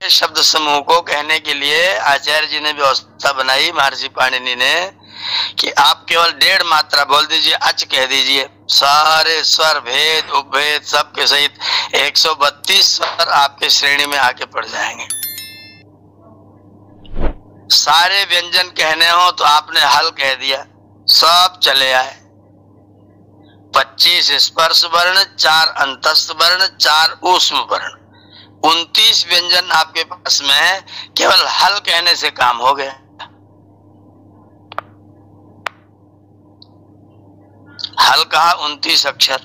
शब्द समूह को कहने के लिए आचार्य जी ने व्यवस्था बनाई, महर्षि पाणिनि ने, कि आप केवल 1.5 मात्रा बोल दीजिए, अच कह दीजिए, सारे स्वर भेद उपभेद सबके सहित 132 स्वर आपके श्रेणी में आके पड़ जाएंगे। सारे व्यंजन कहने हो तो आपने हल कह दिया, सब चले आए। 25 स्पर्श वर्ण, 4 अंतस्थ वर्ण, 4 ऊष्म वर्ण, 29 व्यंजन आपके पास में है। केवल हल कहने से काम हो गया। हल कहा 29 अक्षर,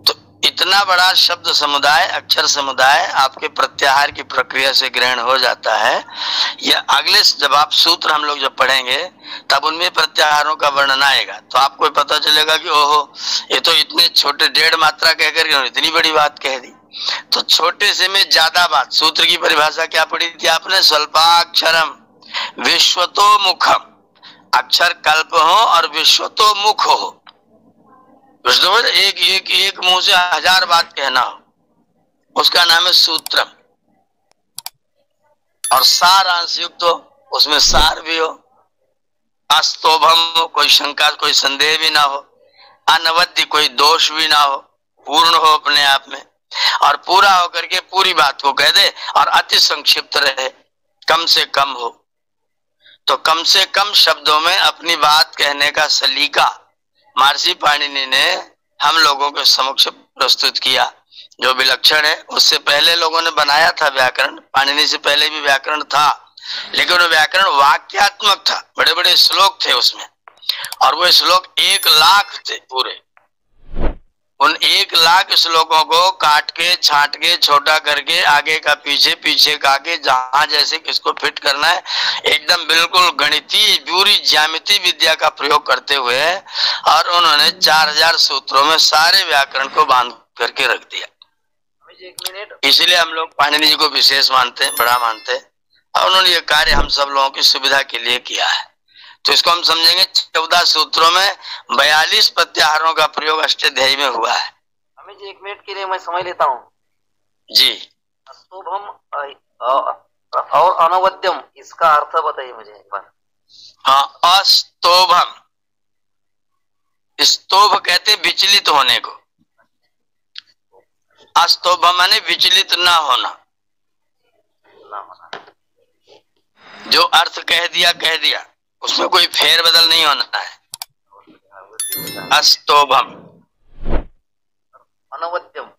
तो इतना बड़ा शब्द समुदाय, अक्षर समुदाय आपके प्रत्याहार की प्रक्रिया से ग्रहण हो जाता है। यह अगले जब आप सूत्र हम लोग जब पढ़ेंगे तब उनमें प्रत्याहारों का वर्णन आएगा, तो आपको पता चलेगा कि ओहो, ये तो इतने छोटे 1.5 मात्रा कहकर इतनी बड़ी बात कह दी। तो छोटे से में ज्यादा बात। सूत्र की परिभाषा क्या पढ़ी थी आपने? स्वल्पाक्षरम विश्वतोमुखम। अक्षर कल्प हो और विश्वतोमुख हो, एक मुंह से 1000 बात कहना हो, उसका नाम है सूत्रम। और सार अंश युक्त हो, उसमें सार भी हो। अस्तोभम हो, कोई शंका कोई संदेह भी ना हो। अनवद्य, कोई दोष भी ना हो, पूर्ण हो अपने आप में, और पूरा होकर के पूरी बात को कह दे, और अति संक्षिप्त रहे, कम से कम हो। तो कम से कम शब्दों में अपनी बात कहने का सलीका महर्षि पाणिनि ने हम लोगों के समक्ष प्रस्तुत किया, जो विलक्षण है। उससे पहले लोगों ने बनाया था व्याकरण, पाणिनि से पहले भी व्याकरण था, लेकिन वो व्याकरण वाक्यात्मक था, बड़े बड़े श्लोक थे उसमें, और वो श्लोक 1 लाख थे पूरे। उन 1 लाख श्लोकों को काट के छांट के छोटा करके आगे का पीछे, पीछे का आगे, जहां जैसे किसको फिट करना है, एकदम बिल्कुल गणितीय पूरी ज्यामिति विद्या का प्रयोग करते हुए, और उन्होंने 4000 सूत्रों में सारे व्याकरण को बांध करके रख दिया। इसलिए हम लोग पाणिनि जी को विशेष मानते हैं, बड़ा मानते हैं, और उन्होंने ये कार्य हम सब लोगों की सुविधा के लिए किया है। तो इसको हम समझेंगे 14 सूत्रों में 42 प्रत्याहारों का प्रयोग अष्टाध्यायी में हुआ है। हमें जी 1 मिनट के लिए मैं समय लेता हूँ जी। अस्तोभम और अनवद्यम, इसका अर्थ बताइए मुझे एक बार। हाँ, अस्तोभम, स्तोभ कहते विचलित होने को। अस्तोभम माने विचलित ना होना, जो अर्थ कह दिया उसमें कोई फेर बदल नहीं होना है। अस्तोभम। अनवद्यम,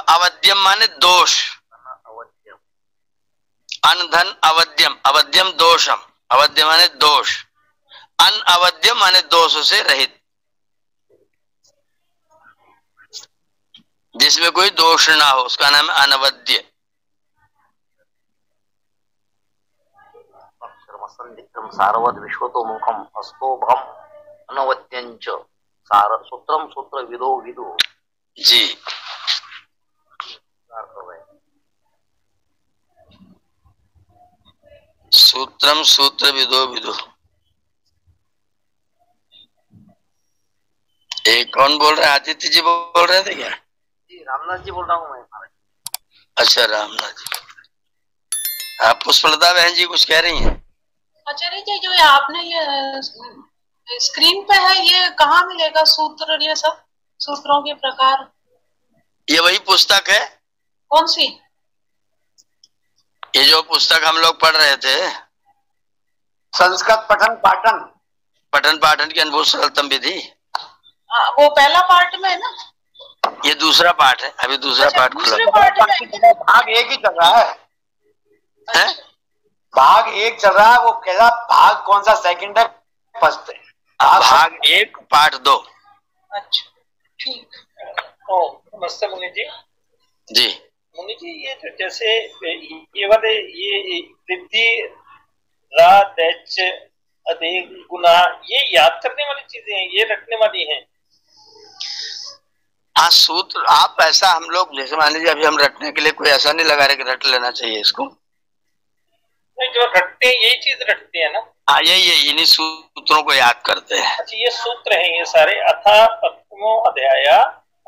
अवद्यम माने दोष। अनधन अवद्यम, अवद्यम दोषम, अवद्यम माने दोष। अनअवद्यम माने दोष से रहित, जिसमें कोई दोष ना हो, उसका नाम है अनवद्य। सारवद विश्वतोमुखम अस्तोभम अनवद्यंच सार सूत्रम सूत्र विदो विदु। जी। सूत्रम सूत्र विदो विदु। कौन बोल रहे हैं? आदित्य जी बोल रहे थे क्या? जी, रामनाथ जी बोल रहा हूँ मैं। अच्छा, रामनाथ जी। आप पुष्पलता बहन जी कुछ कह रही हैं? आचार्य जी, जो आपने ये स्क्रीन पे है, ये कहाँ मिलेगा सूत्र, ये सब सूत्रों के प्रकार? ये वही पुस्तक है। कौन सी? ये जो पुस्तक हम लोग पढ़ रहे थे, संस्कृत पठन पाठन की अनुभव सरलतम विधि, वो पहला पार्ट में है ना? ये दूसरा पार्ट है, अभी दूसरा पार्ट खुला। भाग 1 ही चल रहा है। भाग 1 चल रहा है, वो कहला भाग कौन सा, सेकंड है फर्स्ट है? भाग 1 पार्ट 2। अच्छा, ठीक। नमस्ते मुनि जी। जी मुनि जी, ये जो जैसे ये वाले ये वृद्धि रात अधिक गुना, ये याद करने वाली चीजें हैं, ये रखने वाली हैं। हाँ, सूत्र आप ऐसा, हम लोग जैसे मान लीजिए अभी हम रटने के लिए कोई ऐसा नहीं लगा रहे कि रट लेना चाहिए इसको। नहीं, जो रटते हैं यही चीज रटते हैं ना। हाँ, यही इन्हीं सूत्रों को याद करते हैं। अच्छा, ये सूत्र हैं ये सारे। अथा प्रथमो अध्याय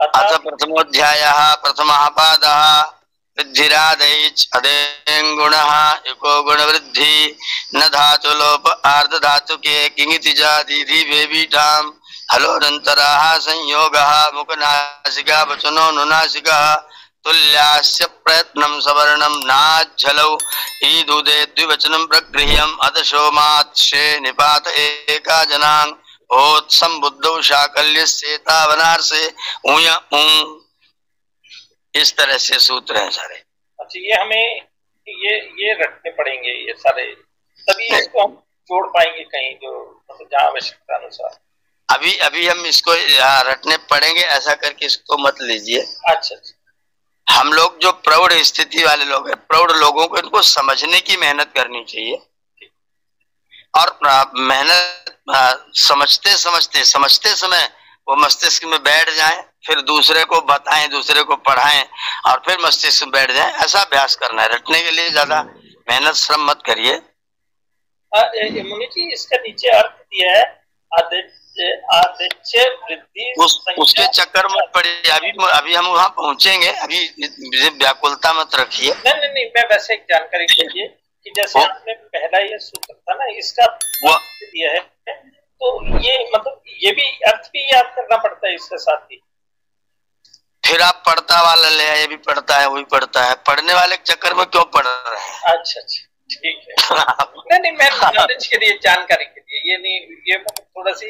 अथ प्रथमोऽध्यायः प्रथमः पादः वृद्धिरादैच् अदेङ्गुणः एको गुणवृद्धि न धातु लोप आर्ध धातु के किंगिति जादीधि बेबीठाम हलोरन्तराः संयोगः मुखनासिका वचनो नुनासिकः तुल्यास्य प्रयत्नं सवर्णं नाज्झलौ ईदुदे द्विवचनं प्रगृह्यम् अदशोमात्शे निपात एका जनांग ओत संबुद्धौ शाकल्यस्येतावनार्से ऊय ऊं। इस तरह से सूत्र हैं सारे। अच्छा, ये हमें ये रटने पड़ेंगे ये सारे, तभी इसको हम जोड़ पाएंगे कहीं जो मतलब जहाँ आवश्यकता अनुसार। अभी हम इसको रटने पड़ेंगे ऐसा करके इसको मत लीजिए। अच्छा, हम लोग जो प्रौढ़ स्थिति वाले लोग हैं, प्रौढ़ लोगों को इनको समझने की मेहनत करनी चाहिए और मेहनत समझते समय वो मस्तिष्क में बैठ जाए, फिर दूसरे को बताएं, दूसरे को पढ़ाएं और फिर मस्तिष्क में बैठ जाए, ऐसा अभ्यास करना है। रटने के लिए ज्यादा मेहनत श्रम मत करिए। मुनि जी, इसका नीचे अर्थ दिया है आदित्य वृद्धि, उसके चक्कर में पड़िए। अभी हम वहाँ पहुँचेंगे, अभी व्याकुलता मत रखिए। नहीं, मैं वैसे एक जानकारी के लिए कि जैसे आपने पहला ये सूत्र था ना, इसका दिया है, तो ये मतलब ये भी अर्थ भी याद करना पड़ता है इसके साथ ही। फिर आप पढ़ता वाला ले आए, ये भी पढ़ता है, वो भी पढ़ता है, पढ़ने वाले के चक्कर में क्यों पढ़ रहे हैं? अच्छा, ठीक है। नहीं, मैं नॉलेज के लिए, जानकारी के लिए, ये नहीं, ये मतलब थोड़ा सी,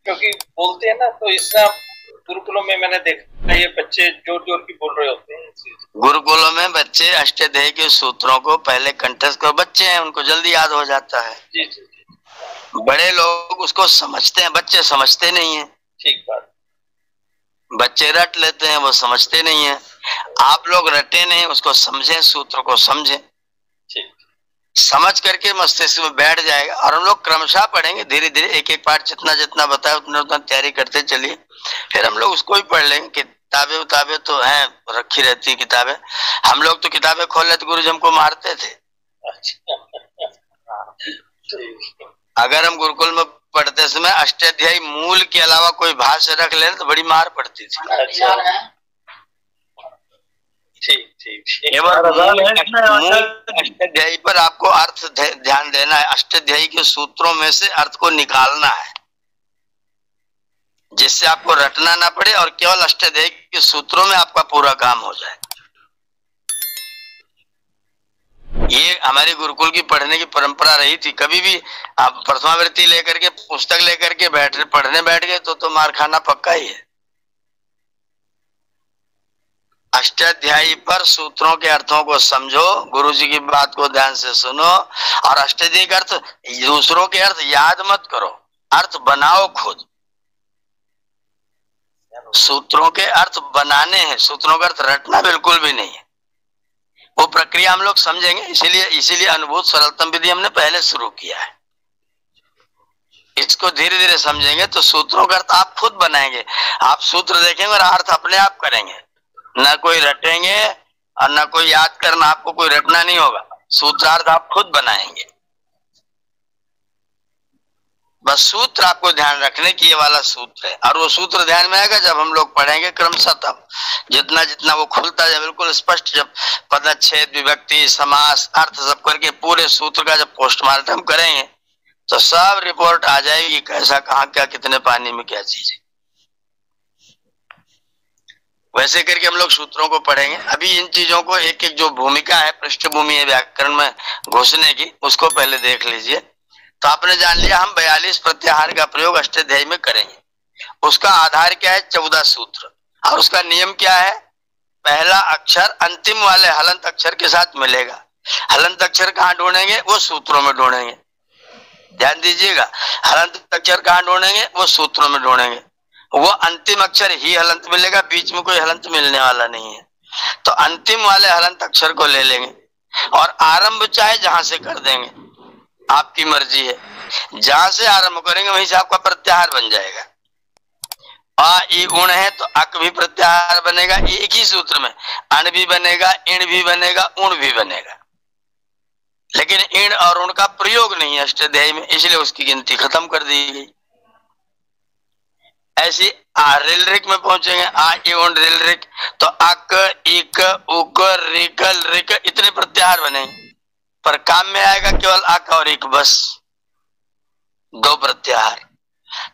क्योंकि बोलते हैं ना, तो इसका गुरुकुलों में मैंने देखा ये बच्चे जोर जोर की बोल रहे होते हैं। गुरुकुलों में बच्चे अष्टाध्यायी के सूत्रों को पहले कंठस्थ कर, बच्चे हैं उनको जल्दी याद हो जाता है। जी। बड़े लोग उसको समझते हैं, बच्चे समझते नहीं है। ठीक बात। बच्चे रट लेते हैं, वो समझते नहीं है। आप लोग रटे नहीं, उसको समझें, सूत्र को समझें, समझ करके मस्तिष्क में बैठ जाएगा। और हम लोग क्रमशः पढ़ेंगे, धीरे धीरे एक एक पाठ जितना बताया उतना तैयारी करते चलिए, फिर हम लोग उसको ही पढ़ लेंगे। किताबें तो हैं, रखी रहती है किताबें। हम लोग तो किताबें खोल लेते, गुरु जी हमको मारते थे। अगर हम गुरुकुल में पढ़ते समय अष्टाध्यायी मूल के अलावा कोई भाष्य रख लेना तो बड़ी मार पड़ती थी। ठीक। अष्टाध्यायी पर आपको अर्थ ध्यान देना है, अष्टाध्यायी के सूत्रों में से अर्थ को निकालना है, जिससे आपको रटना ना पड़े और केवल अष्टाध्यायी के सूत्रों में आपका पूरा काम हो जाए। ये हमारी गुरुकुल की पढ़ने की परंपरा रही थी। कभी भी आप प्रथमावृत्ति लेकर के, पुस्तक लेकर के पढ़ने बैठ गए तो मार खाना पक्का ही है। अष्टाध्यायी पर सूत्रों के अर्थों को समझो, गुरु जी की बात को ध्यान से सुनो, और अष्टाध्यायी का अर्थ, दूसरों के अर्थ याद मत करो, अर्थ बनाओ खुद। सूत्रों के अर्थ बनाने हैं, सूत्रों का अर्थ रटना बिल्कुल भी नहीं है। वो प्रक्रिया हम लोग समझेंगे, इसीलिए अनुभूत सरलतम विधि हमने पहले शुरू किया है। इसको धीरे धीरे समझेंगे तो सूत्रों का अर्थ आप खुद बनाएंगे। आप सूत्र देखेंगे और अर्थ अपने आप करेंगे, ना कोई रटेंगे और ना कोई याद करना, आपको कोई रटना नहीं होगा, सूत्रार्थ आप खुद बनाएंगे। बस सूत्र आपको ध्यान रखने की ये वाला सूत्र है, और वो सूत्र ध्यान में आएगा जब हम लोग पढ़ेंगे क्रमशः। तब जितना वो खुलता है बिल्कुल स्पष्ट, जब पदच्छेद, विभक्ति, समास, अर्थ सब करके पूरे सूत्र का जब पोस्टमार्टम करेंगे तो सब रिपोर्ट आ जाएगी, कैसा, कहाँ, क्या, कितने पानी में क्या चीज है। वैसे करके हम लोग सूत्रों को पढ़ेंगे। अभी इन चीजों को एक एक जो भूमिका है, पृष्ठभूमि है व्याकरण में घुसने की, उसको पहले देख लीजिए। तो आपने जान लिया हम 42 प्रत्याहार का प्रयोग अष्टाध्यायी में करेंगे। उसका आधार क्या है? 14 सूत्र। और उसका नियम क्या है? पहला अक्षर अंतिम वाले हलंत अक्षर के साथ मिलेगा। हलंत अक्षर कहाँ ढूंढेंगे? वो सूत्रों में ढूंढेंगे। ध्यान दीजिएगा, हलंत अक्षर कहाँ ढूंढेंगे? वो सूत्रों में ढूंढेंगे। वो अंतिम अक्षर ही हलंत मिलेगा, बीच में कोई हलंत मिलने वाला नहीं है। तो अंतिम वाले हलंत अक्षर को ले लेंगे और आरंभ चाहे जहां से कर देंगे, आपकी मर्जी है। जहां से आरंभ करेंगे वहीं से आपका प्रत्याहार बन जाएगा। आ ई उण है तो अक भी प्रत्याहार बनेगा एक ही सूत्र में, अण भी बनेगा, इण भी बनेगा, उण भी बनेगा। लेकिन इण और उण का प्रयोग नहीं है अष्टाध्यायी में, इसलिए उसकी गिनती खत्म कर दी गई। ऐसी रिल रिक में पहुंचेंगे, आ इवन रिल रिक, तो अक इक उक रिक रिक इतने प्रत्याहार बनेंगे, पर काम में आएगा केवल अक और इक, बस 2 प्रत्याहार।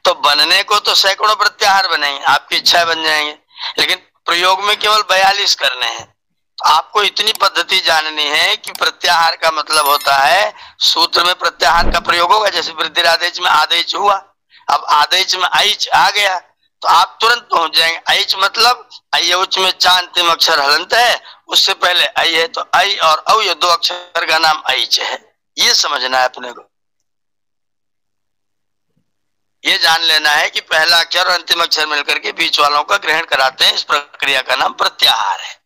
तो बनने को तो सैकड़ों प्रत्याहार बनेंगे, आपकी इच्छा बन जाएंगे, लेकिन प्रयोग में केवल 42 करने हैं। तो आपको इतनी पद्धति जाननी है कि प्रत्याहार का मतलब होता है, सूत्र में प्रत्याहार का प्रयोग होगा, जैसे वृद्धिरादेश में आदेश हुआ, अब आदेश में ऐच आ गया तो आप तुरंत पहुंच जाएंगे। ऐच मतलब अयउच में चा अंतिम अक्षर हलंत है, उससे पहले ऐ है, तो ऐ और औ ये 2 अक्षर का नाम ऐच है। ये समझना है अपने को, ये जान लेना है कि पहला अक्षर और अंतिम अक्षर मिलकर के बीच वालों का ग्रहण कराते हैं, इस प्रक्रिया का नाम प्रत्याहार है।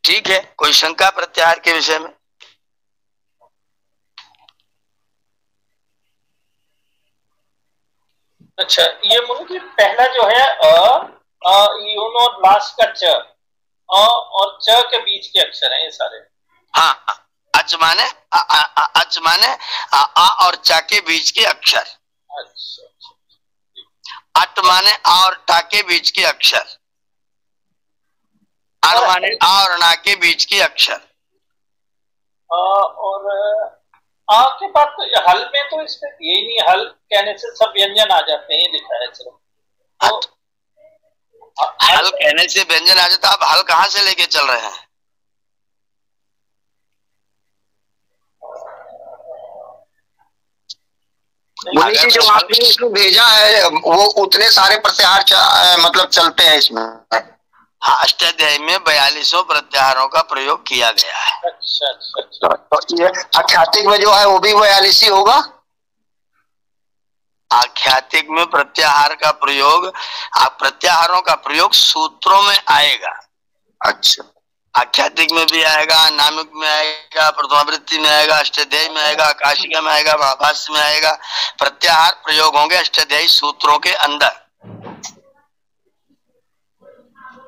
ठीक है, कोई शंका प्रत्याहार के विषय में? अच्छा, ये मुझे कि पहला जो है और लास्ट का च, और च के बीच के अक्षर हैं ये सारे। हाँ, अच माने अच माने आ और चा के बीच के अक्षर। अच्छा, अट माने आ और टा के बीच के अक्षर, अर माने आ और ना के बीच के अक्षर। और आ के बाद तो हल में तो इसमें ये नहीं, हल कहने से सब व्यंजन आ जाते हैं, लिखा है। चलो तो हल कहने से व्यंजन आ जाता, आप हल कहाँ से लेके चल रहे हैं? मुनि जी, जो आपने इसमें भेजा है वो उतने सारे प्रत्याहार मतलब चलते हैं इसमें? हाँ, अष्टाध्यायी में 42 प्रत्याहारों का प्रयोग किया गया है। अच्छा अच्छा अच्छा। तो ये आख्यातिक में जो है वो भी 42 ही होगा? आख्यातिक में प्रत्याहार का प्रयोग, प्रत्याहारों का प्रयोग सूत्रों में आएगा। अच्छा, आख्यातिक में भी आएगा, नामिक में आएगा, प्रथमावृत्ति में आएगा, अष्टाध्यायी में आएगा, काशिका में आएगा, महाभाष्य में आएगा। प्रत्याहार प्रयोग होंगे अष्टाध्यायी सूत्रों के अंदर।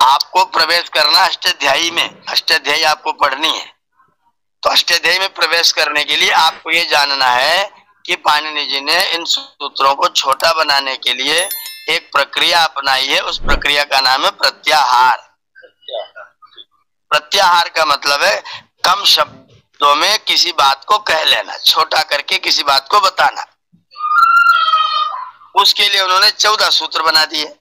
आपको प्रवेश करना अष्टाध्यायी में, अष्टाध्यायी आपको पढ़नी है, तो अष्टाध्यायी में प्रवेश करने के लिए आपको ये जानना है कि पाणिनि जी ने इन सूत्रों को छोटा बनाने के लिए एक प्रक्रिया अपनाई है, उस प्रक्रिया का नाम है प्रत्याहार। प्रत्याहार का मतलब है कम शब्दों में किसी बात को कह लेना, छोटा करके किसी बात को बताना। उसके लिए उन्होंने 14 सूत्र बना दिए,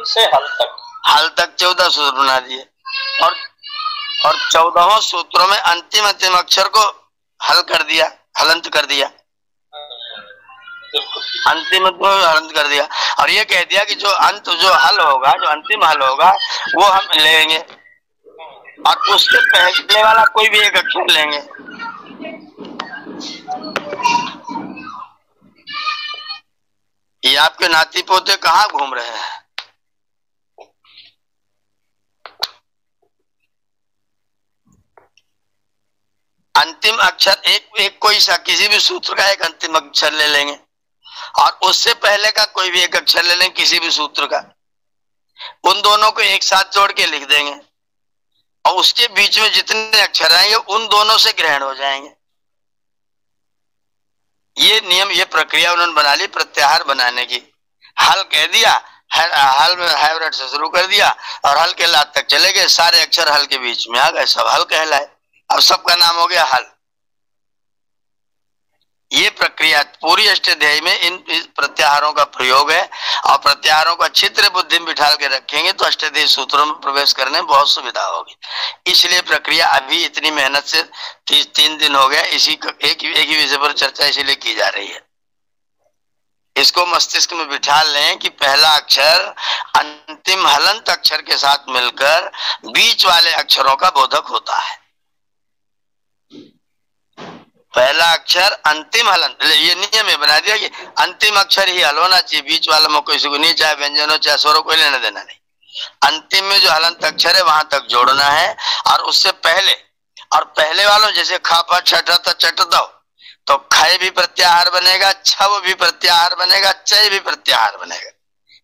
से हल तक 14 सूत्र बना दिए, और 14 सूत्रों में अंतिम अक्षर को हल कर दिया, हलंत कर दिया, अंतिम हलंत कर दिया, और ये कह दिया कि जो हल होगा, जो अंतिम हल होगा वो हम लेंगे, और उसके पहले वाला कोई भी एक अक्षर लेंगे। ये आपके नाती पोते कहाँ घूम रहे हैं? अंतिम अक्षर एक कोई सा किसी भी सूत्र का एक अंतिम अक्षर ले लेंगे, और उससे पहले का कोई भी एक अक्षर ले लेंगे किसी भी सूत्र का, उन दोनों को एक साथ जोड़ के लिख देंगे, और उसके बीच में जितने अक्षर आएंगे उन दोनों से ग्रहण हो जाएंगे। ये नियम, ये प्रक्रिया उन्होंने बना ली प्रत्याहार बनाने की। हल कह दिया, हल में हैवरेट से शुरू कर दिया, और हल के लात तक चले गए, सारे अक्षर हल के बीच में आ गए, सब हल कहलाए, अब सबका नाम हो गया हल। ये प्रक्रिया पूरी अष्टाध्यायी में इन प्रत्याहारों का प्रयोग है, और प्रत्याहारों को अच्छी तरह बुद्धि में बिठा के रखेंगे तो अष्टाध्यायी सूत्रों में प्रवेश करने में बहुत सुविधा होगी। इसलिए प्रक्रिया अभी इतनी मेहनत से 3 दिन हो गया, इसी एक ही विषय पर चर्चा इसीलिए की जा रही है। इसको मस्तिष्क में बिठा लें कि पहला अक्षर अंतिम हलंत अक्षर के साथ मिलकर बीच वाले अक्षरों का बोधक होता है। पहला अक्षर अंतिम हलंत, ये नियम है बना दिया कि अंतिम अक्षर ही हल होना चाहिए, बीच वाला में किसी को नहीं, चाहे व्यंजन हो चाहे स्वर हो, कोई लेना देना नहीं। अंतिम में जो हलंत अक्षर है वहां तक जोड़ना है, और उससे पहले और पहले वालों जैसे खा पा छठ चट दो, तो खय भी प्रत्याहार बनेगा, छव भी प्रत्याहार बनेगा, चय भी प्रत्याहार बनेगा।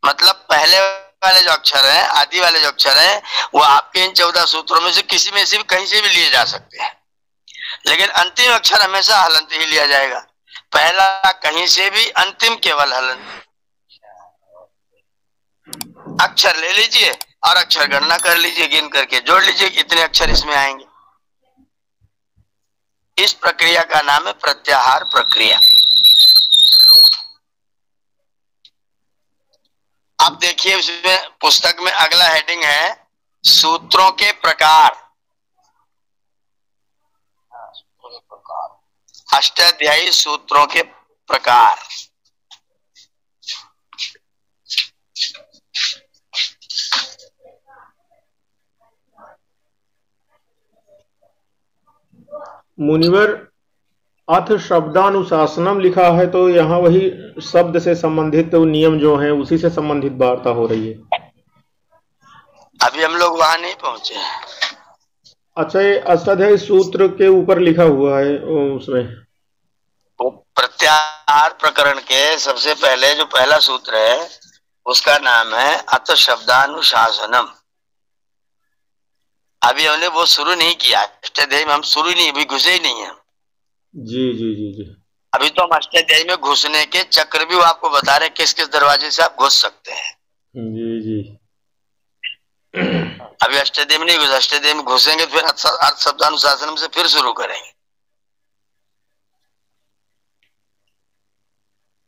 मतलब पहले वाले जो अक्षर हैं, आदि वाले जो अक्षर हैं, वो आपके इन 14 सूत्रों में से किसी में से भी कहीं से भी लिए जा सकते हैं, लेकिन अंतिम अक्षर हमेशा हलंत ही लिया जाएगा। पहला कहीं से भी, अंतिम केवल हलंत। अक्षर ले लीजिए और अक्षर गणना कर लीजिए, गिन करके जोड़ लीजिए इतने अक्षर इसमें आएंगे। इस प्रक्रिया का नाम है प्रत्याहार प्रक्रिया। अब देखिए उसमें पुस्तक में अगला हेडिंग है सूत्रों के प्रकार। अष्टाध्यायी सूत्रों के प्रकार। मुनिवर अथ शब्दानुशासनम लिखा है, तो यहाँ वही शब्द से संबंधित नियम जो हैं उसी से संबंधित वार्ता हो रही है। अभी हम लोग वहां नहीं पहुंचे। अच्छा, ये अष्टाध्यायी सूत्र के ऊपर लिखा हुआ है उसमें प्रत्याहार प्रकरण के सबसे पहले जो पहला सूत्र है उसका नाम है अथ शब्दानुशासनम। अभी हमने वो शुरू नहीं किया, अष्टाध्यायी में हम शुरू नहीं, अभी घुसे ही नहीं है। जी जी जी जी। अभी तो हम अष्टाध्यायी में घुसने के चक्र भी आपको बता रहे हैं, किस किस दरवाजे से आप घुस सकते हैं। जी जी। अभी अष्टाध्यायी में नहीं घुसे, अष्टाध्यायी में घुसेंगे फिर अर्थ शब्दानुशासन से फिर शुरू करेंगे।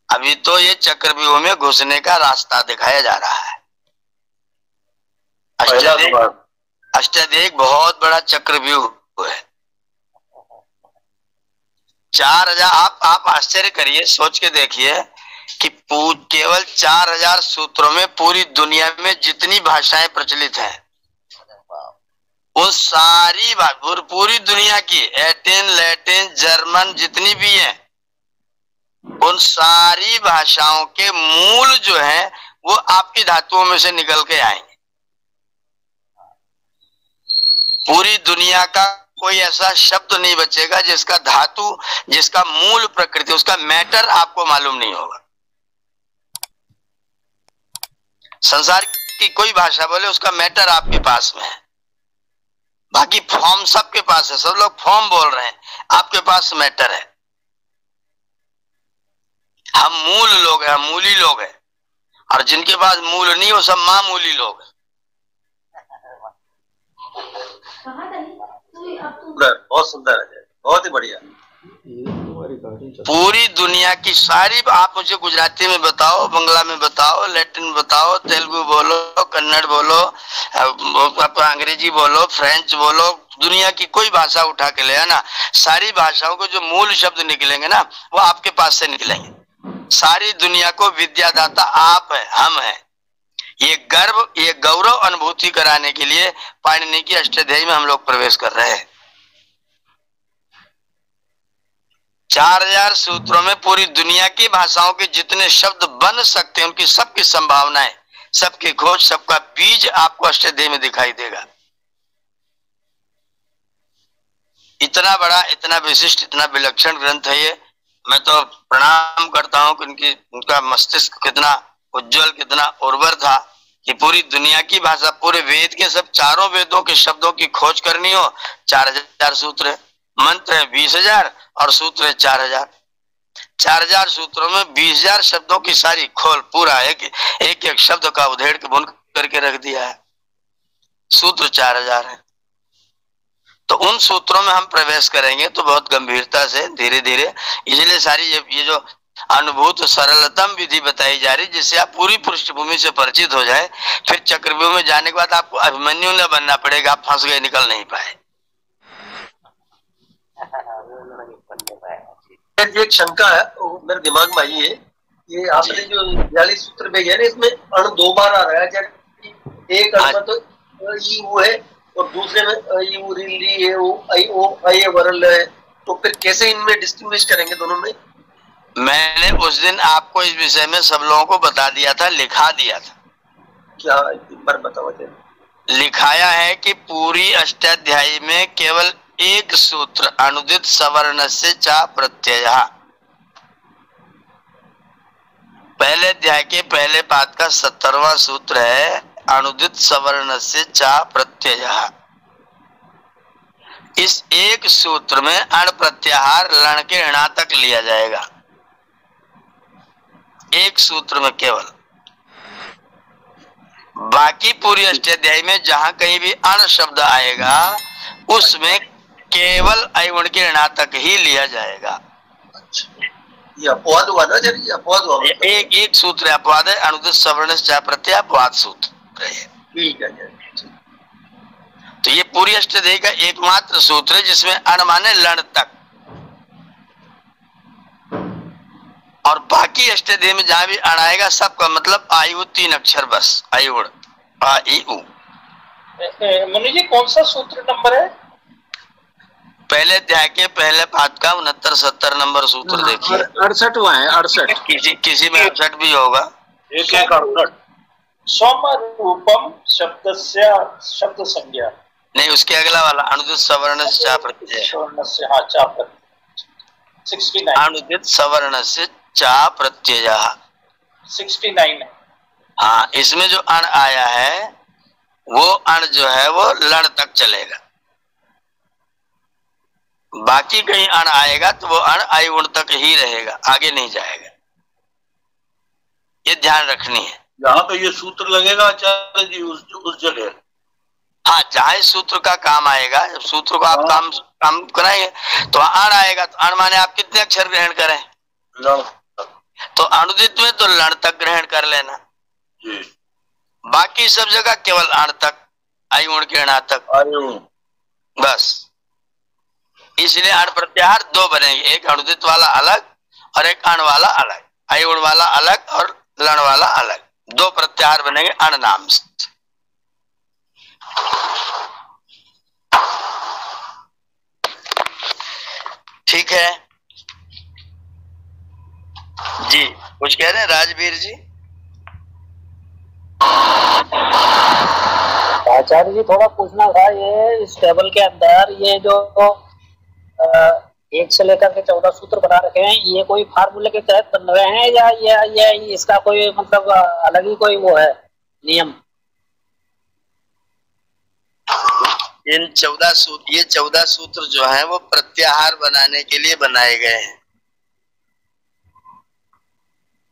अभी तो ये चक्रव्यूह में घुसने का रास्ता दिखाया जा रहा है। अष्टाध्यायी बहुत बड़ा चक्रव्यूह है। 4000 आप आश्चर्य करिए, सोच के देखिए कि केवल 4000 सूत्रों में पूरी दुनिया में जितनी भाषाएं प्रचलित हैं वो सारी पूरी दुनिया की एटिन, लैटिन, जर्मन जितनी भी हैं उन सारी भाषाओं के मूल जो है वो आपकी धातुओं में से निकल के आएंगे। पूरी दुनिया का कोई ऐसा शब्द नहीं बचेगा जिसका धातु, जिसका मूल प्रकृति, उसका मैटर आपको मालूम नहीं होगा। संसार की कोई भाषा बोले उसका मैटर आपके पास में है, बाकी फॉर्म सबके पास है। सब लोग फॉर्म बोल रहे हैं, आपके पास मैटर है। हम मूल लोग हैं, हम मूली लोग हैं, और जिनके पास मूल नहीं वो सब मामूली लोग हैं। बहुत सुंदर है, बहुत ही बढ़िया। पूरी दुनिया की सारी, आप मुझे गुजराती में बताओ, बंगला में बताओ, लैटिन बताओ, तेलुगु बोलो, कन्नड़ बोलो, अंग्रेजी बोलो, फ्रेंच बोलो, दुनिया की कोई भाषा उठा के ले आना, सारी भाषाओं को जो मूल शब्द निकलेंगे ना वो आपके पास से निकलेंगे। सारी दुनिया को विद्यादाता आप है, हम हैं। ये गौरव अनुभूति कराने के लिए पाणिनि की अष्टाध्यायी में हम लोग प्रवेश कर रहे हैं। 4000 सूत्रों में पूरी दुनिया की भाषाओं के जितने शब्द बन सकते हैं उनकी सबकी संभावनाएं, सबकी खोज, सबका बीज आपको अष्टाध्यायी में दिखाई देगा। इतना बड़ा, इतना विशिष्ट, इतना विलक्षण ग्रंथ है ये। मैं तो प्रणाम करता हूं कि उनका मस्तिष्क कितना उज्जवल, कितना उर्वर था कि पूरी दुनिया की भाषा, पूरे वेद के सब चारों वेदों के शब्दों की खोज करनी हो। 4000 सूत्र है, मंत्र है 20,000 और सूत्र है 4000। 4000 सूत्रों में 20,000 शब्दों की सारी खोल, पूरा एक शब्द का उधेड़ के बुन करके रख दिया है। सूत्र 4000 है। तो उन सूत्रों में हम प्रवेश करेंगे तो बहुत गंभीरता से, धीरे धीरे। इसलिए सारी ये जो अनुभूत सरलतम विधि बताई जा रही, जिससे आप पूरी पृष्ठभूमि से परिचित हो जाए। फिर चक्रव्यूह में जाने के बाद आपको अभिमन्यु न बनना पड़ेगा, आप फंस गए, निकल नहीं पाए। एक शंका है मेरे दिमाग में आई है, ये आपने जो 42 सूत्र भेजे है इसमें अण 2 बार आ रहा है। जैसे एक अण में तो ई वो है और दूसरे में ई वो रिली है, वो आई ओ आई वरल है, तो फिर कैसे इनमें डिस्टिंग्विश करेंगे दोनों में? मैंने उस दिन आपको इस विषय में सब लोगों को बता दिया था, लिखा दिया था। क्या एक बार बताओ। लिखाया है कि पूरी अष्टाध्यायी में केवल एक सूत्र अनुदित सवर्ण से चा प्रत्यय, पहले अध्याय के पहले पाद का 70वां सूत्र है अनुदित सवर्ण से चा प्रत्यय। इस एक सूत्र में अण प्रत्याहार लण के ऋणा तक लिया जाएगा, एक सूत्र में केवल। बाकी पूरी अष्टाध्यायी में जहां कहीं भी अण शब्द आएगा उसमें केवल अयवण के ऋणा तक ही लिया जाएगा। ये अपवाद हुआ ना जरा, ये अपवाद हुआ। एक सूत्र अपवाद है, अनुदित सवर्ण चा प्रत्यय अपवाद सूत्र है। ठीक है। तो ये पूरी अष्टाध्यायी का एकमात्र सूत्र है जिसमें अण माने लण तक, और बाकी अष्टाध्यायी में जहां भी अण आएगा सबका मतलब आयु 3 अक्षर बस, आयुण आ ई उ। मुनि जी कौन सा सूत्र नंबर है? पहले अध्याय के पहले पाठ का 69-70 नंबर सूत्र देखिए। 68वां है, 68। किसी में 68 भी होगा। 1-1-68। सोम रूपम शब्द संज्ञा नहीं, उसके अगला वाला अनुदित सवर्ण से चा प्रत्यय, चा प्रत्यय 69। अनुदित सवर्ण से चा प्रत्यय 69 है। हाँ, इसमें जो अण आया है वो अण जो है वो लण तक चलेगा, बाकी कहीं अण आएगा तो वो अण आयुण तक ही रहेगा, आगे नहीं जाएगा। ये ध्यान रखनी है। यहाँ पे ये सूत्र लगेगा आचार्य जी उस जगह। हाँ, जहाँ इस सूत्र का काम आएगा, जब सूत्र को आप काम कराएंगे तो अण आएगा, तो अण माने आप कितने अक्षर ग्रहण करें? तो अनुदित में तो लण तक ग्रहण कर लेना, बाकी सब जगह केवल अण तक, आयुण के ऋणा तक बस। इसलिए अण प्रत्याहार 2 बनेंगे, एक अनुदित वाला अलग और एक अण वाला अलग, आयुण वाला अलग और लण वाला अलग, 2 प्रत्याहार बनेंगे अण नाम से। ठीक है जी, कुछ कह रहे हैं राजवीर जी? आचार्य जी थोड़ा पूछना था, ये इस टेबल के अंदर ये जो 1 से लेकर के 14 सूत्र बना रखे हैं, ये कोई फार्मूले के तहत बन रहे हैं या ये इसका कोई मतलब अलग ही कोई वो है नियम? ये 14 सूत्र जो हैं वो प्रत्याहार बनाने के लिए बनाए गए हैं,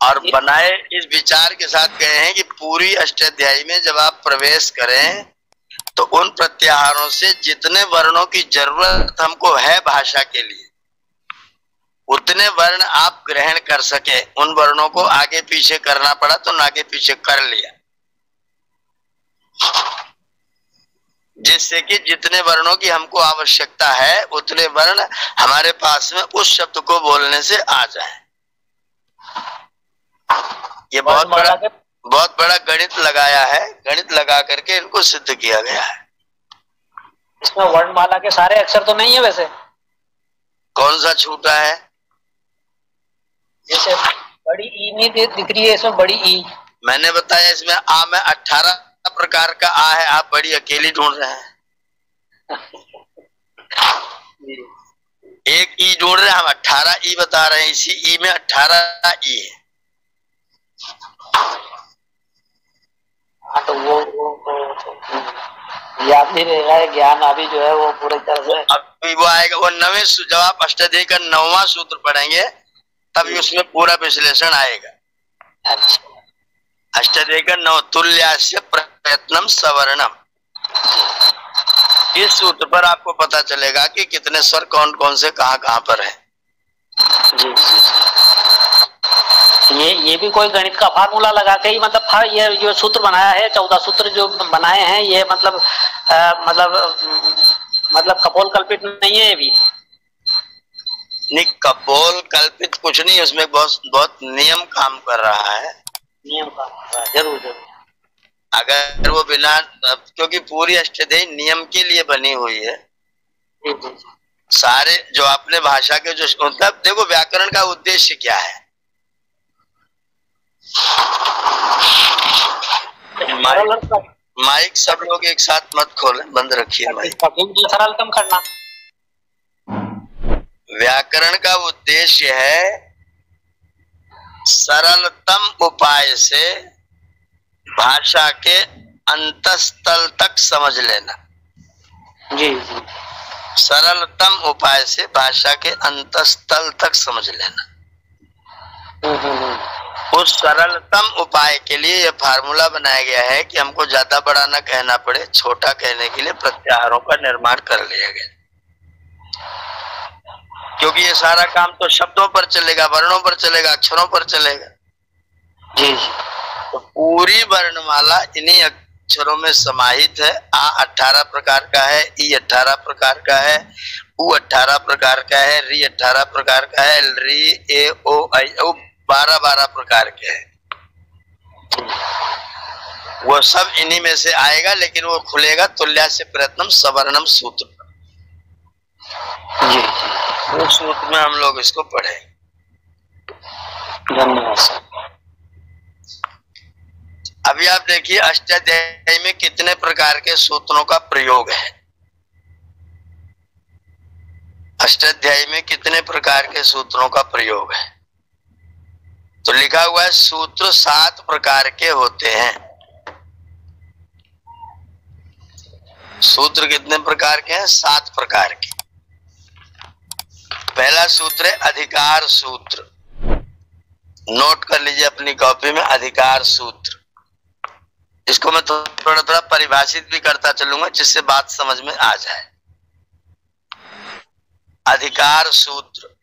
और बनाए इस विचार के साथ गए हैं कि पूरी अष्टाध्यायी में जब आप प्रवेश करें तो उन प्रत्याहारों से जितने वर्णों की जरूरत हमको है भाषा के लिए उतने वर्ण आप ग्रहण कर सके। उन वर्णों को आगे पीछे करना पड़ा तो आगे पीछे कर लिया, जिससे कि जितने वर्णों की हमको आवश्यकता है उतने वर्ण हमारे पास में उस शब्द को बोलने से आ जाए। ये बहुत बड़ा गणित लगाया है, गणित लगा करके इनको सिद्ध किया गया है। इसमें वर्णमाला के सारे अक्षर तो नहीं है वैसे? कौन सा छूटा है? जैसे बड़ी ई नहीं दिख रही है इसमें, बड़ी ई। मैंने बताया इसमें आ में 18 प्रकार का आ है, आप बड़ी अकेली ढूंढ रहे हैं। एक ई ढूंढ रहे हैं, हम 18 ई बता रहे हैं, इसी ई में 18 ई है। हाँ, तो वो याद नहीं रहेगा, ज्ञान अभी जो है वो पूरी तरह से अभी वो आएगा, वो 9वें जब आप अष्टाध्यायी का 9वां सूत्र पढ़ेंगे तभी उसमें पूरा विश्लेषण आएगा। अष्टाध्यायी का 9 तुल्यास्य प्रयत्नम सवर्णम, इस सूत्र पर आपको पता चलेगा कि कितने स्वर कौन कौन से कहाँ पर है। जी ये भी कोई गणित का फार्मूला लगा के ही मतलब ये जो सूत्र बनाया है, 14 सूत्र जो बनाए हैं ये मतलब कपोल कल्पित नहीं है ये भी? नहीं, कपोल कल्पित कुछ नहीं, उसमें बहुत नियम काम कर रहा है। नियम काम कर रहा है, जरूर। अगर वो बिना, क्योंकि पूरी अष्टाध्यायी नियम के लिए बनी हुई है। सारे जो अपने भाषा के जो मतलब देखो व्याकरण का उद्देश्य क्या है। माइक सब लोग एक साथ मत खोलें, बंद रखिए माइक। सरलतम करना। व्याकरण का उद्देश्य है सरलतम उपाय से भाषा के अंतस्थल तक समझ लेना। जी। सरलतम उपाय से भाषा के अंतस्थल तक समझ लेना। उस सरलतम उपाय के लिए यह फार्मूला बनाया गया है कि हमको ज्यादा बड़ा न कहना पड़े, छोटा कहने के लिए प्रत्याहारों का निर्माण कर लिया गया, क्योंकि ये सारा काम तो शब्दों पर चलेगा, वर्णों पर चलेगा, अक्षरों पर चलेगा। जी तो पूरी वर्णमाला इन्हीं अक्षरों में समाहित है। आ 18 प्रकार का है, ई 18 प्रकार का है, उ 18 प्रकार का है, री 18 प्रकार का है, री ए ओ आई ओ 12 प्रकार के हैं। वो सब इन्हीं में से आएगा, लेकिन वो खुलेगा तुल्यास्य प्रयत्नम सवर्णम सूत्र पर। जी वो सूत्र में हम लोग इसको पढ़े। धन्यवाद सर। अभी आप देखिए अष्टाध्यायी में कितने प्रकार के सूत्रों का प्रयोग है। अष्टाध्यायी में कितने प्रकार के सूत्रों का प्रयोग है? तो लिखा हुआ है सूत्र 7 प्रकार के होते हैं। सूत्र कितने प्रकार के हैं? 7 प्रकार के। पहला सूत्र है अधिकार सूत्र। नोट कर लीजिए अपनी कॉपी में, अधिकार सूत्र। इसको मैं थोड़ा थोड़ा परिभाषित भी करता चलूंगा जिससे बात समझ में आ जाए। अधिकार सूत्र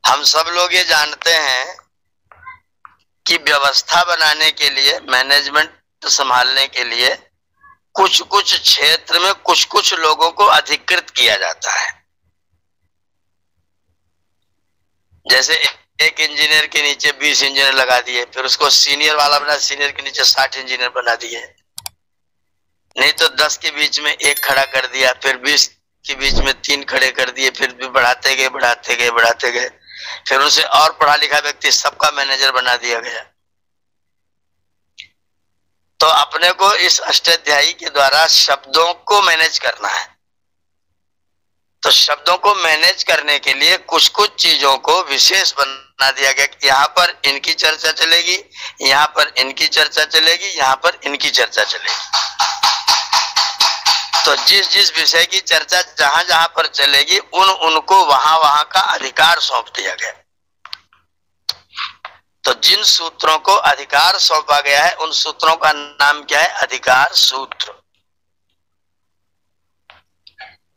हम सब लोग ये जानते हैं कि व्यवस्था बनाने के लिए, मैनेजमेंट संभालने के लिए कुछ कुछ क्षेत्र में कुछ कुछ लोगों को अधिकृत किया जाता है। जैसे एक इंजीनियर के नीचे 20 इंजीनियर लगा दिए, फिर उसको सीनियर वाला बना, सीनियर के नीचे 60 इंजीनियर बना दिए। नहीं तो 10 के बीच में 1 खड़ा कर दिया, फिर 20 के बीच में 3 खड़े कर दिए, फिर भी बढ़ाते गए बढ़ाते गए बढ़ाते गए, फिर उनसे और पढ़ा लिखा व्यक्ति सबका मैनेजर बना दिया गया। तो अपने को इस अष्टाध्यायी के द्वारा शब्दों को मैनेज करना है। तो शब्दों को मैनेज करने के लिए कुछ कुछ चीजों को विशेष बना दिया गया कि यहाँ पर इनकी चर्चा चलेगी, यहाँ पर इनकी चर्चा चलेगी, यहाँ पर इनकी चर्चा चलेगी। तो जिस जिस विषय की चर्चा जहां जहां पर चलेगी उनको वहां वहां का अधिकार सौंप दिया गया। तो जिन सूत्रों को अधिकार सौंपा गया है उन सूत्रों का नाम क्या है? अधिकार सूत्र।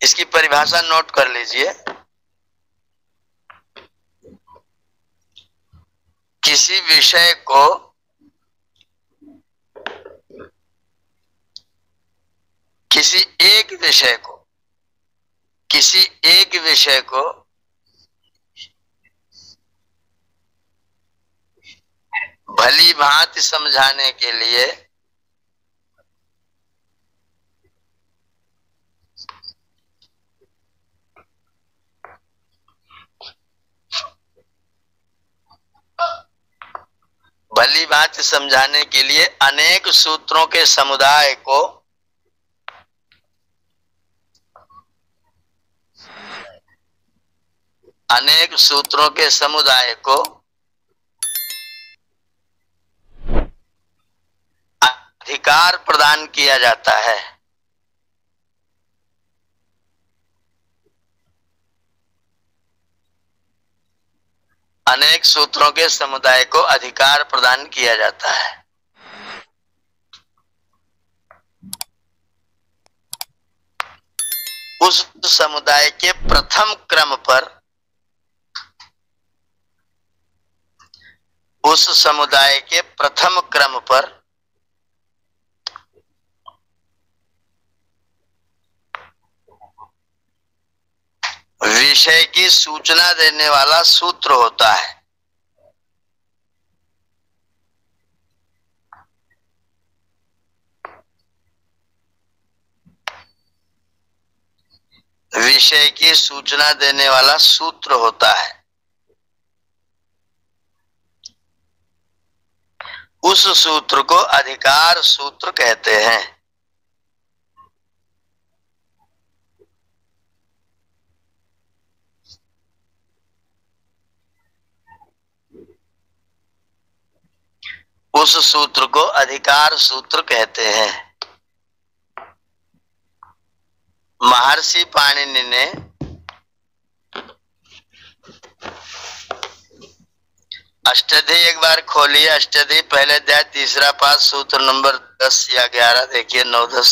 इसकी परिभाषा नोट कर लीजिए। किसी विषय को किसी एक विषय को भली भांति समझाने के लिए अनेक सूत्रों के समुदाय को अधिकार प्रदान किया जाता है। अनेक सूत्रों के समुदाय को अधिकार प्रदान किया जाता है। उस समुदाय के प्रथम क्रम पर विषय की सूचना देने वाला सूत्र होता है। विषय की सूचना देने वाला सूत्र होता है। उस सूत्र को अधिकार सूत्र कहते हैं। उस सूत्र को अधिकार सूत्र कहते हैं। महर्षि पाणिनि ने अष्टाध्यायी एक बार खोलिए, अष्टाध्यायी पहले अध्याय तीसरा पाठ सूत्र नंबर 10 या 11 देखिए, 9 10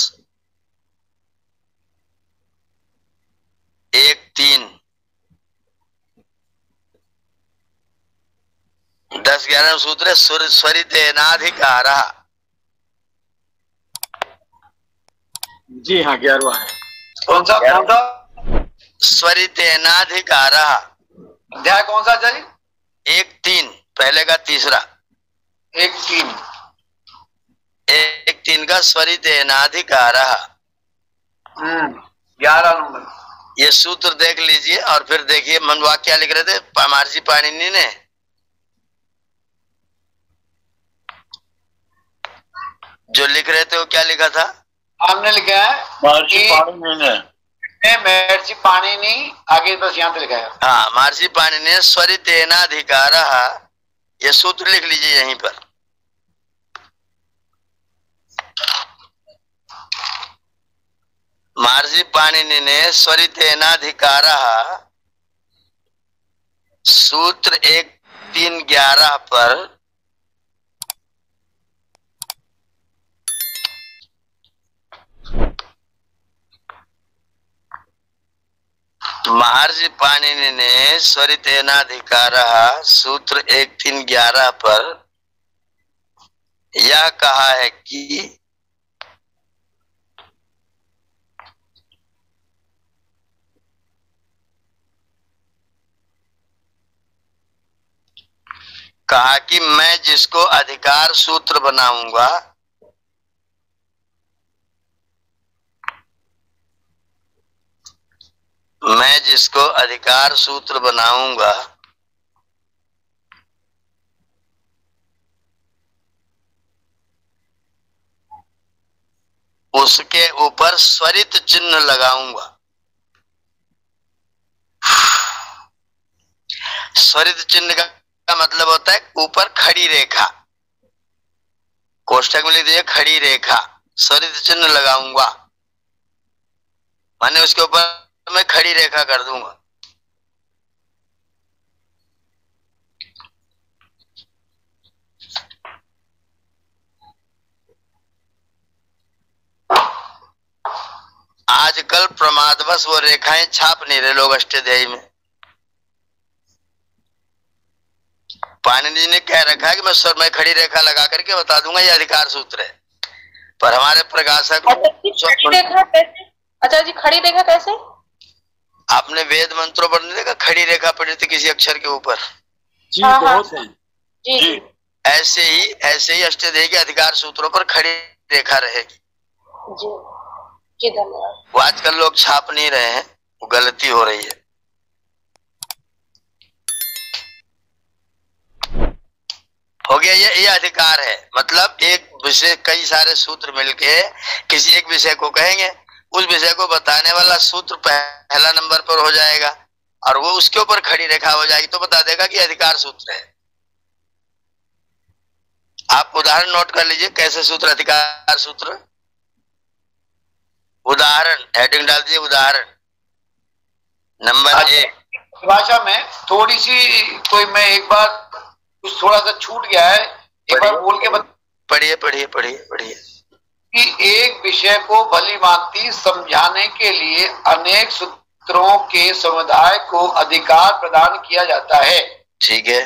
1 3 10 11 सूत्र है स्वरितेनाधिकार। जी हाँ 11वां है। कौन सा स्वरितेनाधिकार। अध्याय कौन सा आचार्य? 1 3 पहले का तीसरा, 1 3 का स्वरितेनाधिकार। 11 नंबर। ये सूत्र देख लीजिए और फिर देखिए मनवा क्या लिख रहे थे महर्षि पाणिनि ने। जो लिख रहे थे वो क्या लिखा था? हमने लिखा है महर्षि पाणिनि, आगे बस यहाँ पे लिखा है। हाँ, महर्षि पाणिनि ने स्वरितेनाधिकार, ये सूत्र लिख लीजिए यहीं पर। महर्षि पाणिनि ने स्वरितेनाधिकार सूत्र 1 3 11 पर महर्षि पाणिनि ने स्वरितेनाधिकार सूत्र 1 3 11 पर यह कहा है कि मैं जिसको अधिकार सूत्र बनाऊंगा उसके ऊपर स्वरित चिन्ह लगाऊंगा। स्वरित चिन्ह का मतलब होता है ऊपर खड़ी रेखा, कोष्ठक में लिख दीजिए खड़ी रेखा, स्वरित चिन्ह लगाऊंगा माने उसके ऊपर मैं खड़ी रेखा कर दूंगा। आजकल प्रमादवश वो रेखाएं छाप नहीं रहे लोग अष्टाध्यायी में। पाणिनि जी ने कह रखा है कि मैं खड़ी रेखा लगा करके बता दूंगा ये अधिकार सूत्र है, पर हमारे प्रकाशक अच्छा जी खड़ी रेखा कैसे? आपने वेद मंत्रों पर नहीं देखा खड़ी रेखा पड़ी थी किसी अक्षर के ऊपर? जी बहुत है जी। ऐसे ही अष्टाध्यायी के अधिकार सूत्रों पर खड़ी रेखा रहेगी। जी धन्यवाद। वो आजकल लोग छाप नहीं रहे हैं, वो गलती हो रही है। हो गया, ये अधिकार है। मतलब एक विषय कई सारे सूत्र मिलके किसी एक विषय को कहेंगे, उस विषय को बताने वाला सूत्र पहला नंबर पर हो जाएगा और वो उसके ऊपर खड़ी रेखा हो जाएगी तो बता देगा कि अधिकार सूत्र है। आप उदाहरण नोट कर लीजिए कैसे सूत्र, अधिकार सूत्र। उदाहरण हेडिंग डाल दीजिए, उदाहरण नंबर 1। भाषा में थोड़ी सी कोई मैं एक बार कुछ थोड़ा सा छूट गया है, एक बार बोल के पढ़िए कि एक विषय को भली भांति समझाने के लिए अनेक सूत्रों के समुदाय को अधिकार प्रदान किया जाता है। ठीक है।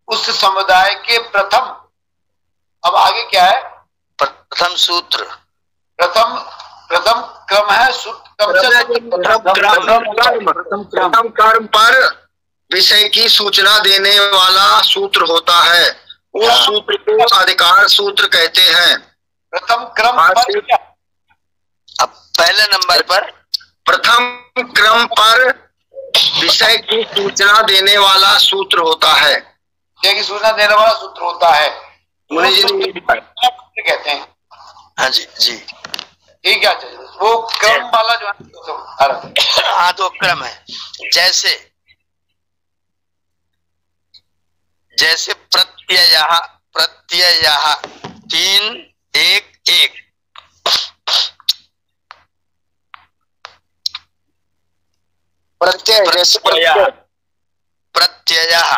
उस समुदाय के प्रथम, अब आगे क्या है? प्रथम सूत्र, प्रथम क्रम है। प्रथम क्रम पर विषय की सूचना देने वाला सूत्र होता है, उस सूत्र को अधिकार सूत्र कहते हैं। प्रथम क्रम पर, अब पहले नंबर पर प्रथम क्रम पर विषय की सूचना देने वाला सूत्र होता है। विषय की सूचना देने वाला सूत्र होता है, कहते हैं। हाँ जी ठीक है। वो क्रम वाला जो है, हाँ तो क्रम है। जैसे प्रत्ययः 3 1 1, प्रत्यय जैसे प्रत्ययः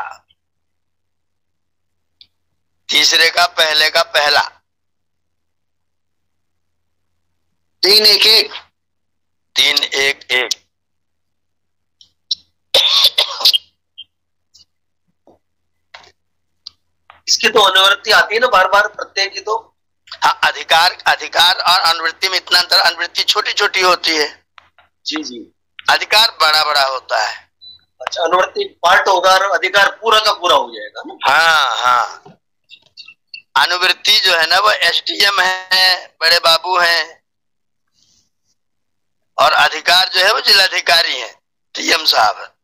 तीसरे का पहले का पहला। 3 1 1। 3 1 1। इसकी तो अनुवृत्ति आती है ना बार बार प्रत्यय की तो। हाँ, अधिकार और अनुवृत्ति में इतना अंतर, अनुवृत्ति छोटी छोटी होती है। जी जी। अधिकार बड़ा बड़ा होता है। अच्छा, अनुवृत्ति पार्ट होगा और अधिकार पूरा का पूरा हो जाएगा ना। हाँ हाँ, अनुवृत्ति जो है ना वो एसडीएम है, बड़े बाबू हैं, और अधिकार जो है वो जिलाधिकारी है, डीएम साहब।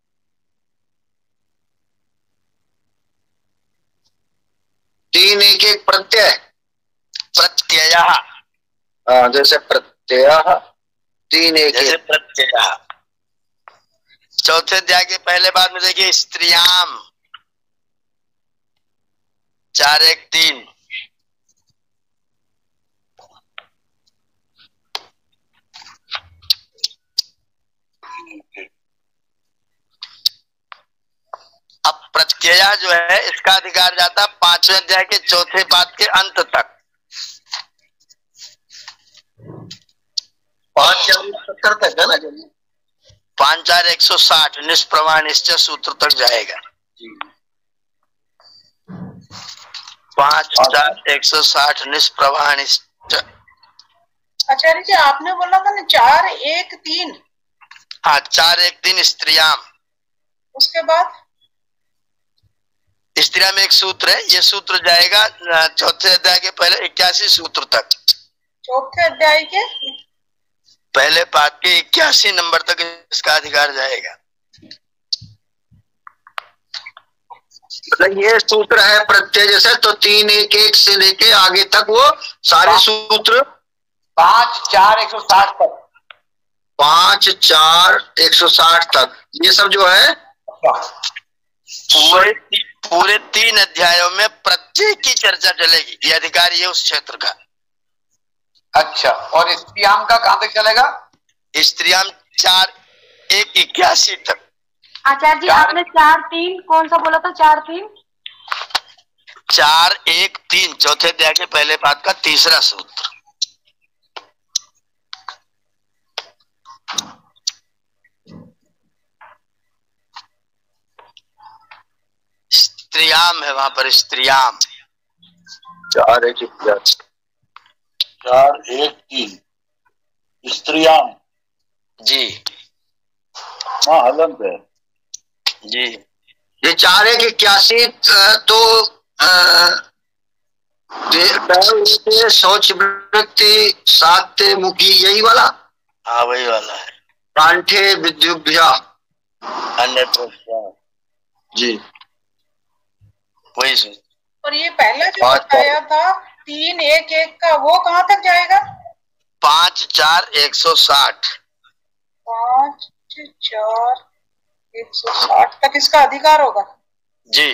3 1 1 प्रत्यय। प्रत्यय। हाँ, जैसे प्रत्यय 3 1 जैसे 1। प्रत्यय। चौथे अध्याय के पहले बार में देखिए स्त्रियाम 4 1 3। अब प्रत्यय जो है इसका अधिकार जाता 5वें अध्याय के चौथे पाद के अंत तक। 5 4 70 तक है ना। 5 4 160 निष्प्रमाण निश्चय सूत्र तक जाएगा। 5 4 160 निष्प्रमाण निश्चय। आचार्य जी आपने बोला था ना 4 1 3। हाँ, 4 1 3 स्त्रियाम। उसके बाद स्त्रिया में एक सूत्र है, ये सूत्र जाएगा चौथे अध्याय के पहले 81 सूत्र तक। चौथे अध्याय के पहले पाद के 81 नंबर तक इसका अधिकार जाएगा। मतलब ये सूत्र है प्रत्यय जैसे, तो 3 1 1 से लेके आगे तक वो सारे सूत्र 5 4 160 तक। 5 4 160 तक ये सब जो है पूरे 3 अध्यायों में प्रत्येक की चर्चा चलेगी। ये अधिकार ये उस क्षेत्र का। अच्छा, और स्त्रियाम का कहां तक चलेगा? स्त्रियाम 4 1 81 तक। आचार्य जी आपने 4 3 कौन सा बोला था? 4 3 4 1 3 चौथे अध्याय के पहले पाद का तीसरा सूत्र। स्त्रियाम है वहां पर, स्त्रियाम 4 1 1 4 1 3 स्त्रियाम। जी हाँ, हलंत है जी। ये 4 1 81 तो शौच वृत्ति सात्य मुखी यही वाला। हाँ वही वाला है। कांठे विद्युभ्या अन्य जी, वही सूत्र। और ये पहला जो बताया था 3 1 1 का वो कहाँ तक जाएगा? 5 4 160। 5 4 160 तक इसका अधिकार होगा। जी,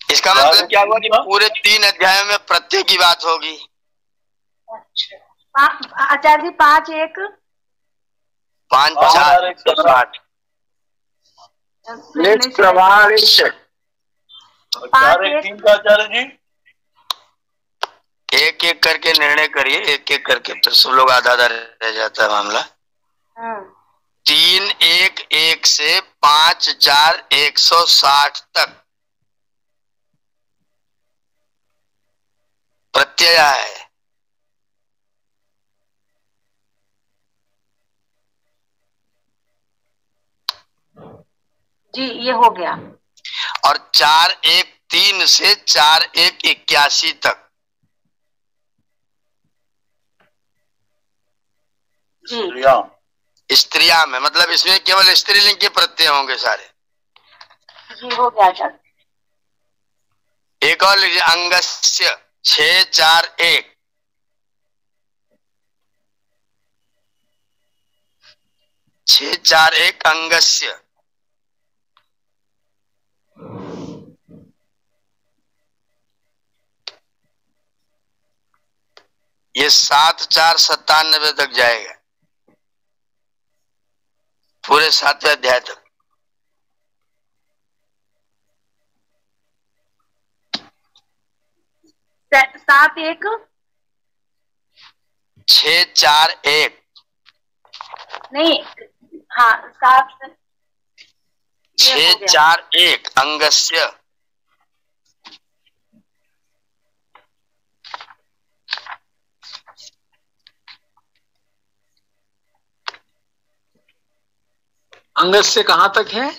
इसका मतलब क्या हुआ कि पूरे 3 अध्यायों में प्रत्येक की बात होगी। अच्छा आचार्य जी 5 1 5 4 160 निष्प्रमाण 4 1 3 का आचार्य जी। एक एक करके निर्णय करिए, एक एक करके, तो सब लोग आधा आधा रह जाता है मामला। 3 1 1 से 5 4 160 तक प्रत्यय है। जी ये हो गया। और 4 1 3 से 4 1 81 तक स्त्रियां में, मतलब इसमें केवल स्त्रीलिंग के प्रत्यय होंगे सारे। जी हो गया आचार्य। एक और लीजिए, अंगस्य 6 4 1 6 4 1 अंगस्य। ये 7 4 97 तक जाएगा, पूरे 7वें अध्याय तक। 7-1 6-4-1 नहीं, हाँ 7 6-4-1 अंगस्य अंगस्य कहाँ तक है?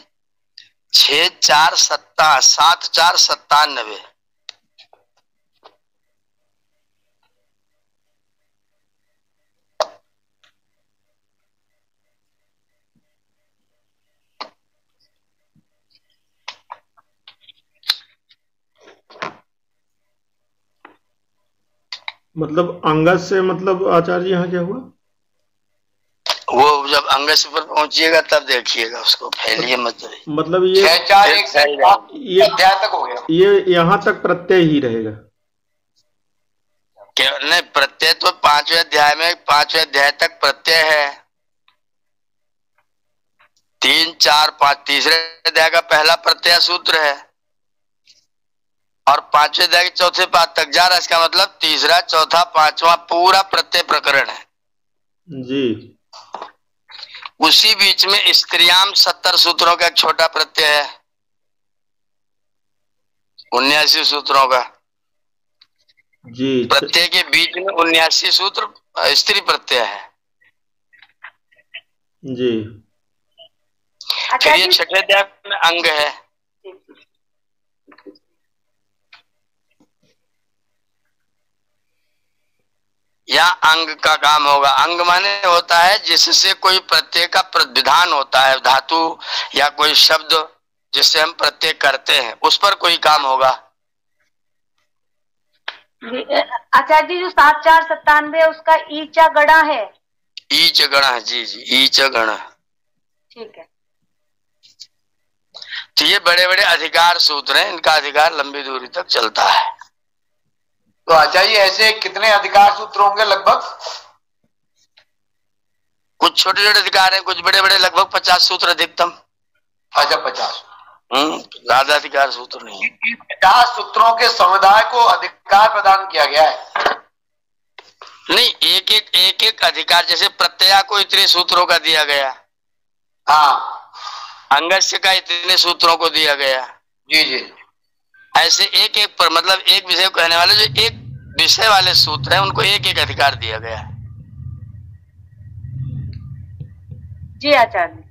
7-4-97 मतलब अंगस से मतलब आचार्य यहाँ क्या हुआ? वो जब अंगस पर पहुंचिएगा तब देखिएगा उसको, फैलिए मत। मतलब ये 6-4-1 से ये अध्याय तक हो गया। ये यहाँ तक प्रत्यय ही रहेगा? नहीं, प्रत्यय तो 5वें अध्याय में 5वें अध्याय तक प्रत्यय है। 3-4-5 तीसरे अध्याय का पहला प्रत्यय सूत्र है और 5वें अध्याय के चौथे पाद तक जा रहा है। इसका मतलब तीसरा, चौथा, पांचवा पूरा प्रत्यय प्रकरण है जी। उसी बीच में स्त्रियाम 70 सूत्रों का एक छोटा प्रत्यय है, 79 सूत्रों का जी। प्रत्यय के बीच में 79 सूत्र स्त्री प्रत्यय है जी। फिर ये छठे अध्याय में अंग है। या अंग का काम होगा। अंग माने होता है जिससे कोई प्रत्यय का विधान होता है, धातु या कोई शब्द जिससे हम प्रत्यय करते हैं, उस पर कोई काम होगा। आचार्य जी जो 7-4-97 उसका ईचा गणा है। ईच गणा, जी जी, ईच गणा, ठीक है। तो ये बड़े बड़े अधिकार सूत्र हैं, इनका अधिकार लंबी दूरी तक चलता है। तो आचार्य ऐसे कितने अधिकार सूत्र होंगे लगभग? कुछ छोटे छोटे अधिकार हैं, कुछ बड़े बड़े, लगभग 50 सूत्र अधिकतम। अच्छा 50। ज्यादा अधिकार सूत्र नहीं। 50 सूत्रों के समुदाय को अधिकार प्रदान किया गया है। नहीं, एक एक अधिकार, जैसे प्रत्यय को इतने सूत्रों का दिया गया, हाँ, अंगस्य का इतने सूत्रों को दिया गया, जी जी। ऐसे एक एक पर, मतलब एक विषय को कहने वाले जो एक विषय वाले सूत्र हैं उनको एक एक अधिकार दिया गया है। जी आचार्य।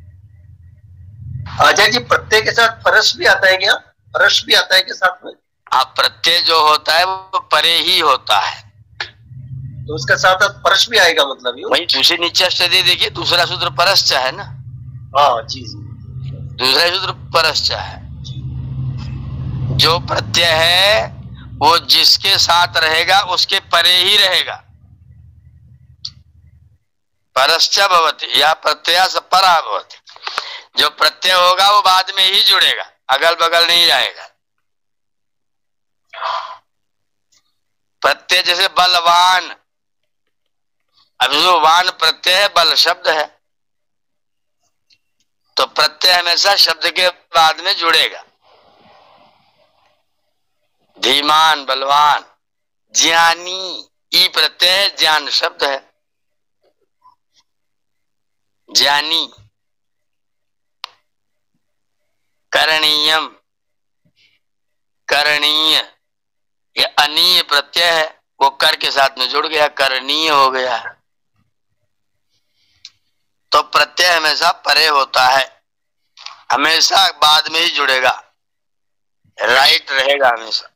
आचार्य जी प्रत्यय के साथ परस भी आता है क्या? परस भी आता है के साथ में? हाँ, प्रत्यय जो होता है वो परे ही होता है, तो उसके साथ परस भी आएगा मतलब ये? वही दूसरी नीचे स्थिति देखिए, दूसरा सूत्र परश्च है ना। हाँ जी जी। दूसरा सूत्र परश्च है। जो प्रत्यय है वो जिसके साथ रहेगा उसके परे ही रहेगा। परश्च भवति या प्रत्यय से परा भवति। जो प्रत्यय होगा वो बाद में ही जुड़ेगा, अगल बगल नहीं जाएगा। प्रत्यय जैसे बलवान, अब जो वान प्रत्यय है, बल शब्द है, तो प्रत्यय हमेशा शब्द के बाद में जुड़ेगा। धीमान, बलवान, ज्ञानी, ई प्रत्यय है, ज्ञान शब्द है, ज्ञानी। करणीयम, करणीय, ये अनीय प्रत्यय है, वो कर के साथ में जुड़ गया, करणीय हो गया। तो प्रत्यय हमेशा परे होता है, हमेशा बाद में ही जुड़ेगा, राइट रहेगा हमेशा।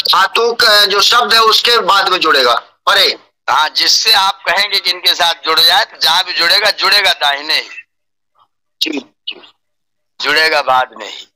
धातु का जो शब्द है उसके बाद में जुड़ेगा परे। हाँ, जिससे आप कहेंगे कि इनके साथ जुड़ जाए, तो जहां भी जुड़ेगा, जुड़ेगा दाहिने ही, जुड़ेगा बाद में ही।